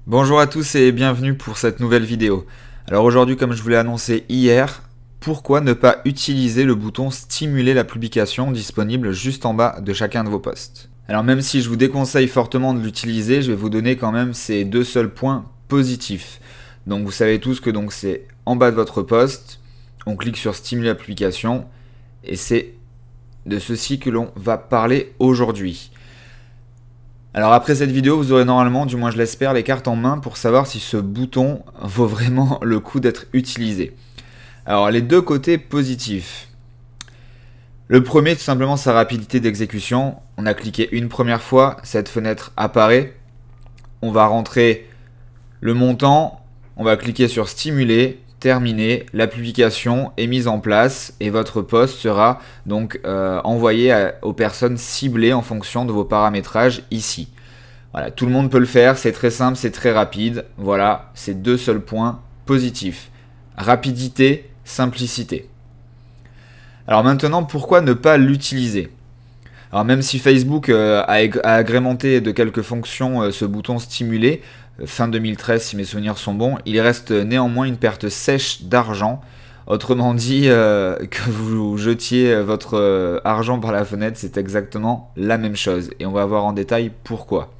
Bonjour à tous et bienvenue pour cette nouvelle vidéo. Alors aujourd'hui, comme je vous l'ai annoncé hier, pourquoi ne pas utiliser le bouton stimuler la publication disponible juste en bas de chacun de vos posts? Alors même si je vous déconseille fortement de l'utiliser, je vais vous donner quand même ces deux seuls points positifs. Donc vous savez tous que c'est en bas de votre post, on clique sur stimuler la publication et c'est de ceci que l'on va parler aujourd'hui. Alors après cette vidéo, vous aurez normalement, du moins je l'espère, les cartes en main pour savoir si ce bouton vaut vraiment le coup d'être utilisé. Alors les deux côtés positifs. Le premier, tout simplement, sa rapidité d'exécution. On a cliqué une première fois, cette fenêtre apparaît. On va rentrer le montant, on va cliquer sur stimuler, terminer, la publication est mise en place et votre post sera donc envoyé aux personnes ciblées en fonction de vos paramétrages ici. Voilà, tout le monde peut le faire, c'est très simple, c'est très rapide. Voilà, c'est deux seuls points positifs. Rapidité, simplicité. Alors maintenant, pourquoi ne pas l'utiliser? Alors même si Facebook a agrémenté de quelques fonctions ce bouton stimuler, fin 2013 si mes souvenirs sont bons, il reste néanmoins une perte sèche d'argent. Autrement dit, que vous jetiez votre argent par la fenêtre, c'est exactement la même chose. Et on va voir en détail pourquoi.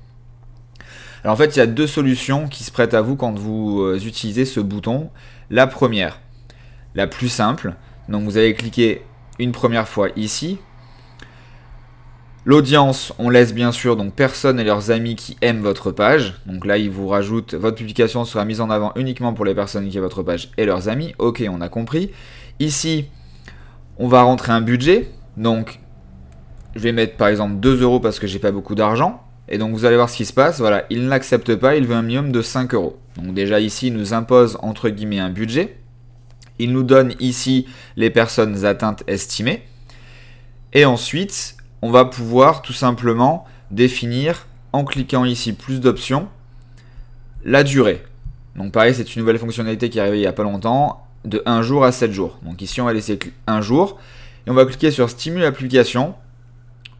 Alors en fait, il y a deux solutions qui se prêtent à vous quand vous utilisez ce bouton. La première, la plus simple, donc vous allez cliquer une première fois ici. L'audience, on laisse bien sûr donc personne et leurs amis qui aiment votre page. Donc là, ils vous rajoutent, votre publication sera mise en avant uniquement pour les personnes qui aiment votre page et leurs amis. Ok, on a compris. Ici, on va rentrer un budget. Donc, je vais mettre par exemple 2 € parce que j'ai pas beaucoup d'argent. Et donc vous allez voir ce qui se passe. Voilà, il ne l'accepte pas, il veut un minimum de 5 €. Donc déjà ici, il nous impose entre guillemets un budget. Il nous donne ici les personnes atteintes estimées. Et ensuite, on va pouvoir tout simplement définir, en cliquant ici plus d'options, la durée. Donc pareil, c'est une nouvelle fonctionnalité qui est arrivée il n'y a pas longtemps, de 1 jour à 7 jours. Donc ici, on va laisser 1 jour. Et on va cliquer sur stimuler l'application.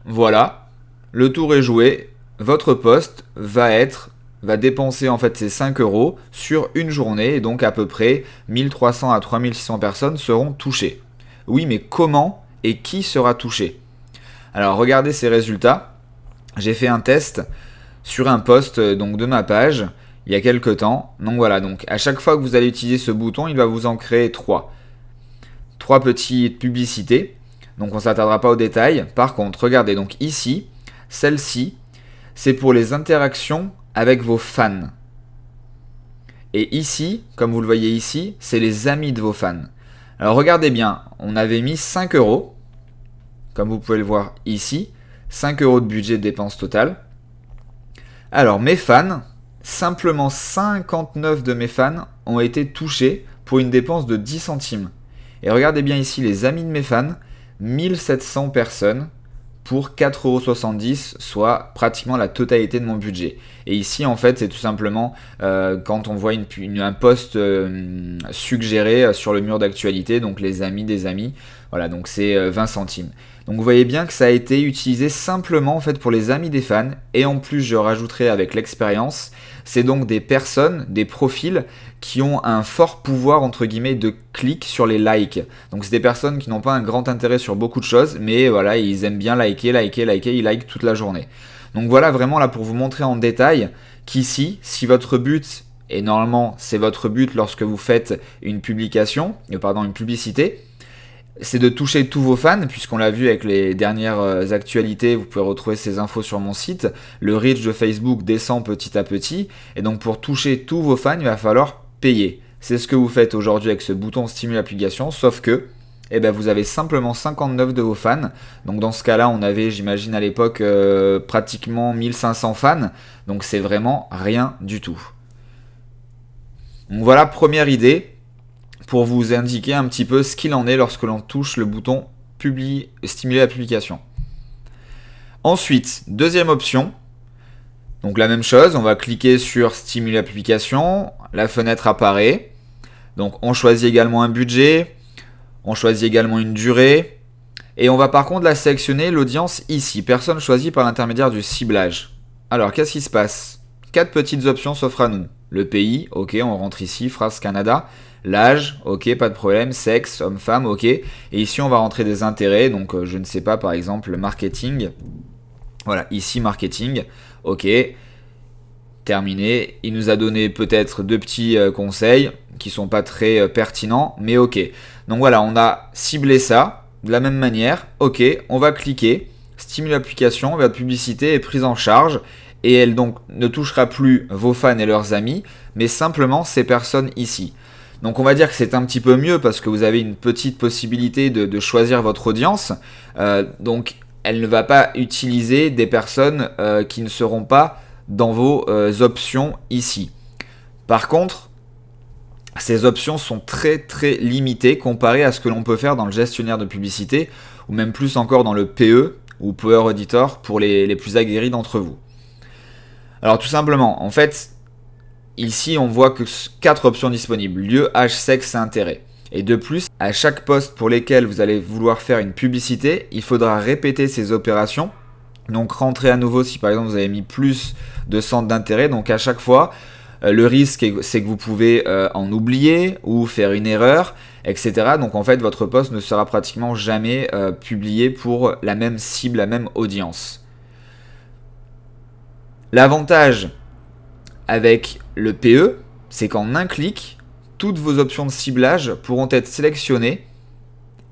Voilà, le tour est joué. Votre post va dépenser en fait ces 5 € sur une journée. Et donc à peu près 1300 à 3600 personnes seront touchées. Oui, mais comment et qui sera touché? Alors regardez ces résultats. J'ai fait un test sur un post donc de ma page il y a quelques temps. Donc voilà, donc à chaque fois que vous allez utiliser ce bouton, il va vous en créer 3. 3 petites publicités. Donc on ne s'attardera pas aux détails. Par contre, regardez, donc ici, celle-ci, c'est pour les interactions avec vos fans. Et ici, comme vous le voyez ici, c'est les amis de vos fans. Alors regardez bien, on avait mis 5 €. Comme vous pouvez le voir ici, 5 € de budget de dépense totale. Alors mes fans, simplement 59 de mes fans ont été touchés pour une dépense de 10 centimes. Et regardez bien ici les amis de mes fans, 1700 personnes pour 4,70 €, soit pratiquement la totalité de mon budget. Et ici, en fait, c'est tout simplement quand on voit un post suggéré sur le mur d'actualité, donc les amis des amis, voilà, donc c'est 20 centimes. Donc vous voyez bien que ça a été utilisé simplement en fait pour les amis des fans, et en plus je rajouterai avec l'expérience, c'est donc des personnes, des profils qui ont un fort pouvoir entre guillemets de clic sur les likes. Donc c'est des personnes qui n'ont pas un grand intérêt sur beaucoup de choses, mais voilà, ils aiment bien liker, ils likent toute la journée. Donc voilà vraiment là pour vous montrer en détail qu'ici, si votre but, et normalement c'est votre but lorsque vous faites une publication, une publicité, c'est de toucher tous vos fans, puisqu'on l'a vu avec les dernières actualités, vous pouvez retrouver ces infos sur mon site, le reach de Facebook descend petit à petit, et donc pour toucher tous vos fans, il va falloir payer. C'est ce que vous faites aujourd'hui avec ce bouton stimuler l'application, sauf que vous avez simplement 59 de vos fans, donc dans ce cas-là, on avait, j'imagine à l'époque, pratiquement 1500 fans, donc c'est vraiment rien du tout. Donc voilà, première idée, pour vous indiquer un petit peu ce qu'il en est lorsque l'on touche le bouton stimuler la publication. Ensuite, deuxième option, donc la même chose, on va cliquer sur stimuler la publication, la fenêtre apparaît, donc on choisit également un budget, on choisit également une durée, et on va par contre la sélectionner l'audience ici, personne choisie par l'intermédiaire du ciblage. Alors qu'est-ce qui se passe? 4 petites options s'offrent à nous. Le pays, ok, on rentre ici, France, Canada. L'âge, ok, pas de problème. Sexe, homme-femme, ok. Et ici, on va rentrer des intérêts. Donc, je ne sais pas, par exemple, marketing. Voilà, ici, marketing. Ok. Terminé. Il nous a donné peut-être 2 petits conseils qui sont pas très pertinents, mais ok. Donc voilà, on a ciblé ça de la même manière. Ok, on va cliquer. Stimule l'application, votre publicité est prise en charge. Et elle donc ne touchera plus vos fans et leurs amis, mais simplement ces personnes ici. Donc on va dire que c'est un petit peu mieux parce que vous avez une petite possibilité de choisir votre audience. Donc elle ne va pas utiliser des personnes qui ne seront pas dans vos options ici. Par contre, ces options sont très très limitées comparées à ce que l'on peut faire dans le gestionnaire de publicité ou même plus encore dans le PE ou Power Editor pour les plus aguerris d'entre vous. Alors tout simplement, en fait, ici on voit que 4 options disponibles, lieu, âge, sexe et intérêt. Et de plus, à chaque poste pour lesquels vous allez vouloir faire une publicité, il faudra répéter ces opérations. Donc rentrer à nouveau si par exemple vous avez mis plus de centres d'intérêt. Donc à chaque fois, le risque c'est que vous pouvez en oublier ou faire une erreur, etc. Donc en fait votre poste ne sera pratiquement jamais publié pour la même cible, la même audience. L'avantage avec le PE, c'est qu'en un clic, toutes vos options de ciblage pourront être sélectionnées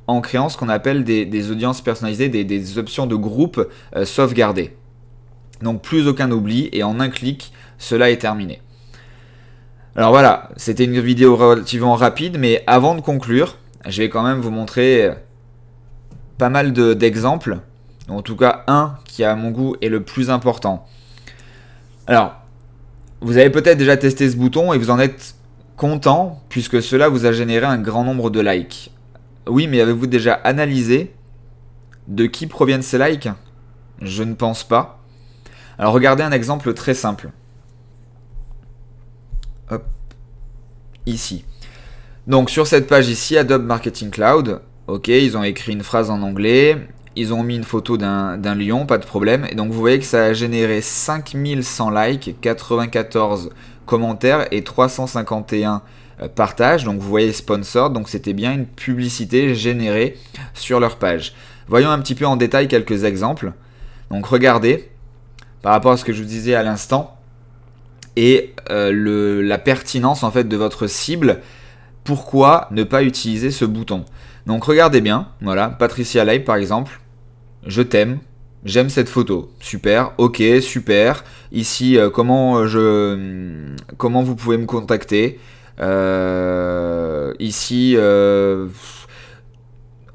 en créant ce qu'on appelle des audiences personnalisées, des options de groupe sauvegardées. Donc plus aucun oubli et en un clic, cela est terminé. Alors voilà, c'était une vidéo relativement rapide, mais avant de conclure, je vais quand même vous montrer pas mal d'exemples. En tout cas, un qui à mon goût est le plus important. Alors, vous avez peut-être déjà testé ce bouton et vous en êtes content puisque cela vous a généré un grand nombre de likes. Oui, mais avez-vous déjà analysé de qui proviennent ces likes? Je ne pense pas. Alors regardez un exemple très simple. Hop, ici. Donc sur cette page ici, Adobe Marketing Cloud, ok, ils ont écrit une phrase en anglais. Ils ont mis une photo d'un lion, pas de problème. Et donc vous voyez que ça a généré 5100 likes, 94 commentaires et 351 partages. Donc vous voyez sponsor, donc c'était bien une publicité générée sur leur page. Voyons un petit peu en détail quelques exemples. Donc regardez, par rapport à ce que je vous disais à l'instant, et la pertinence en fait de votre cible. Pourquoi ne pas utiliser ce bouton? Donc regardez bien, voilà, Patricia Live par exemple, je t'aime, j'aime cette photo, super, ok, super. Ici, comment vous pouvez me contacter? Ici,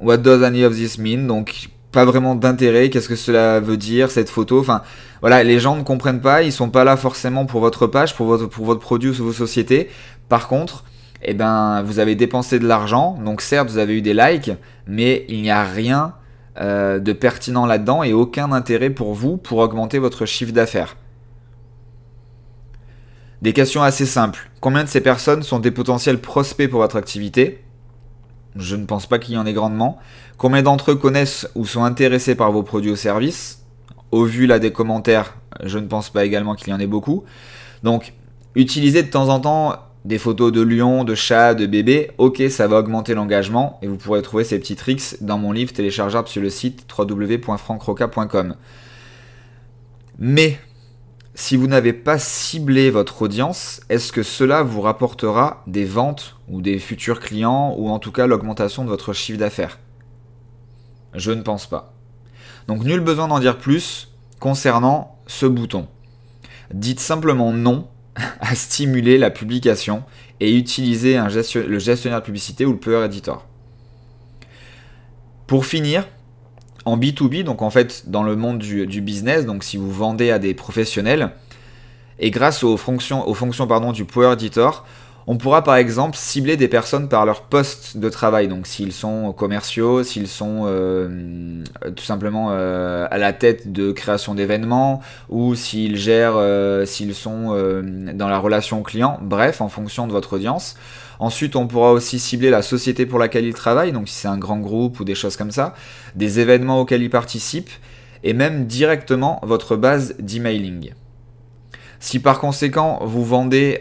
what does any of this mean? Donc pas vraiment d'intérêt, qu'est-ce que cela veut dire cette photo? Enfin voilà, les gens ne comprennent pas, ils sont pas là forcément pour votre page, pour votre produit ou vos sociétés. Par contre, eh ben, vous avez dépensé de l'argent, donc certes vous avez eu des likes, mais il n'y a rien de pertinent là-dedans et aucun intérêt pour vous pour augmenter votre chiffre d'affaires. Des questions assez simples. Combien de ces personnes sont des potentiels prospects pour votre activité? Je ne pense pas qu'il y en ait grandement. Combien d'entre eux connaissent ou sont intéressés par vos produits ou services? Au vu là des commentaires, je ne pense pas également qu'il y en ait beaucoup. Donc, utilisez de temps en temps des photos de lions, de chats, de bébés, ok, ça va augmenter l'engagement et vous pourrez trouver ces petits tricks dans mon livre téléchargeable sur le site www.francroca.com. Mais, si vous n'avez pas ciblé votre audience, est-ce que cela vous rapportera des ventes ou des futurs clients ou en tout cas l'augmentation de votre chiffre d'affaires? Je ne pense pas. Donc nul besoin d'en dire plus concernant ce bouton. Dites simplement non à stimuler la publication et utiliser le gestionnaire de publicité ou le Power Editor. Pour finir, en B2B, donc en fait dans le monde du business, donc si vous vendez à des professionnels, et grâce aux fonctions du Power Editor, on pourra par exemple cibler des personnes par leur poste de travail, donc s'ils sont commerciaux, s'ils sont tout simplement à la tête de création d'événements, ou s'ils gèrent, s'ils sont dans la relation client, bref, en fonction de votre audience. Ensuite, on pourra aussi cibler la société pour laquelle ils travaillent, donc si c'est un grand groupe ou des choses comme ça, des événements auxquels ils participent, et même directement votre base d'emailing. Si par conséquent vous vendez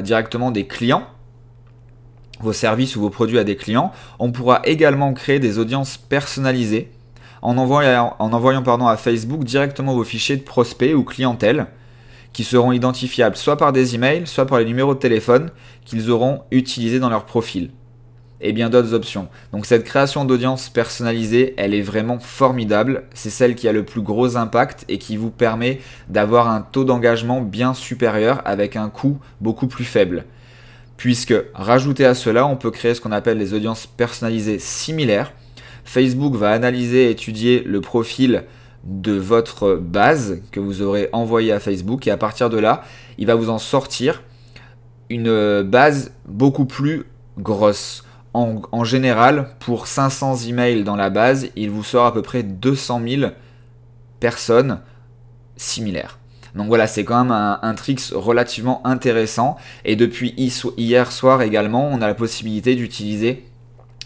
directement des clients, vos services ou vos produits à des clients, on pourra également créer des audiences personnalisées en envoyant à Facebook directement vos fichiers de prospects ou clientèle qui seront identifiables soit par des emails, soit par les numéros de téléphone qu'ils auront utilisés dans leur profil. Et bien d'autres options. Donc cette création d'audience personnalisée, elle est vraiment formidable. C'est celle qui a le plus gros impact et qui vous permet d'avoir un taux d'engagement bien supérieur avec un coût beaucoup plus faible. Puisque, rajouté à cela, on peut créer ce qu'on appelle les audiences personnalisées similaires. Facebook va analyser et étudier le profil de votre base que vous aurez envoyé à Facebook et à partir de là, il va vous en sortir une base beaucoup plus grosse. En général, pour 500 emails dans la base, il vous sort à peu près 200 000 personnes similaires. Donc voilà, c'est quand même un trick relativement intéressant. Et depuis hier soir également, on a la possibilité d'utiliser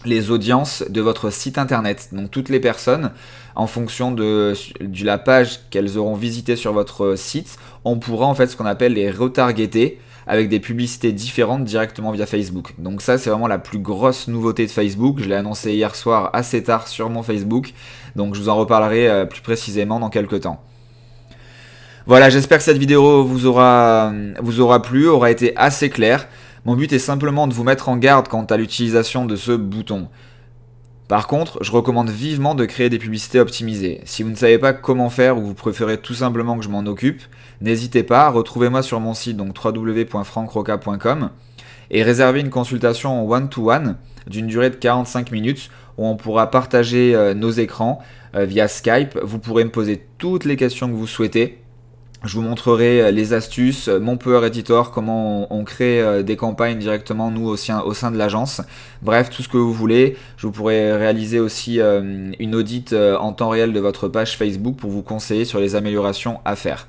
les audiences de votre site internet. Donc toutes les personnes, en fonction de la page qu'elles auront visitée sur votre site, on pourra en fait ce qu'on appelle les retargeter avec des publicités différentes directement via Facebook. Donc ça, c'est vraiment la plus grosse nouveauté de Facebook. Je l'ai annoncé hier soir assez tard sur mon Facebook. Donc je vous en reparlerai plus précisément dans quelques temps. Voilà, j'espère que cette vidéo vous aura plu, aura été assez claire. Mon but est simplement de vous mettre en garde quant à l'utilisation de ce bouton. Par contre, je recommande vivement de créer des publicités optimisées. Si vous ne savez pas comment faire ou vous préférez tout simplement que je m'en occupe, n'hésitez pas, retrouvez-moi sur mon site donc www.frankroca.com et réservez une consultation en one-to-one d'une durée de 45 minutes où on pourra partager nos écrans via Skype. Vous pourrez me poser toutes les questions que vous souhaitez. Je vous montrerai les astuces, mon Power Editor, comment on crée des campagnes directement nous au sein de l'agence. Bref, tout ce que vous voulez. Je vous pourrai réaliser aussi une audit en temps réel de votre page Facebook pour vous conseiller sur les améliorations à faire.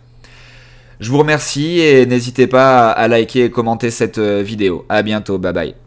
Je vous remercie et n'hésitez pas à liker et commenter cette vidéo. À bientôt, bye bye.